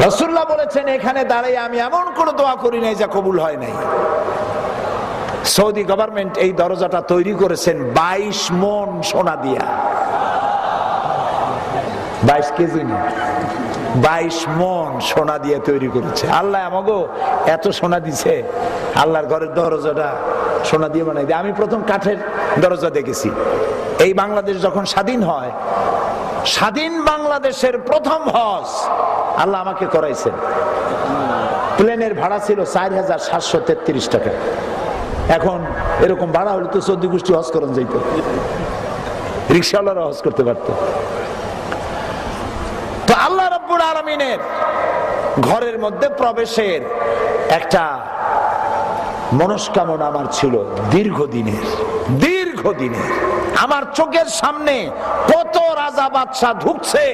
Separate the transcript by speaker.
Speaker 1: রাসূলুল্লাহ বলেছেন, এখানে দাঁড়িয়ে আমি এমন কোন দোয়া করি নাই যা কবুল হয় নাই। সৌদি গভর্নমেন্ট এই দরজাটা তৈরি করেছেন 22 মণ সোনা দিয়া। 22 কেজি না, 22 মণ সোনা দিয়ে তৈরি করেছে। আল্লাহ আমাগো এত সোনা দিছে, আল্লাহর ঘরের দরজাটা সোনা দিয়ে বানাই দিয়ে। আমি প্রথম কাঠের দরজা দেখেছি এই বাংলাদেশ যখন স্বাধীন হয়। স্বাধীন বাংলাদেশের প্রথম হজ আল্লাহ আমাকে করাইছেন। প্লেনের ভাড়া ছিল 4733 টাকা। এখন এরকম ভাড়া হলে তো 14 গোষ্ঠী হজ করেন যাইত, রিকশাওয়ালারা হজ করতে পারত। তো আল্লাহ রাব্বুল আলামিনের ঘরের মধ্যে প্রবেশের একটা মনস্কামনা আমার ছিল দীর্ঘদিনের। আমার চোখের সামনে কত রাজা বাদশাহ ঢুকছে,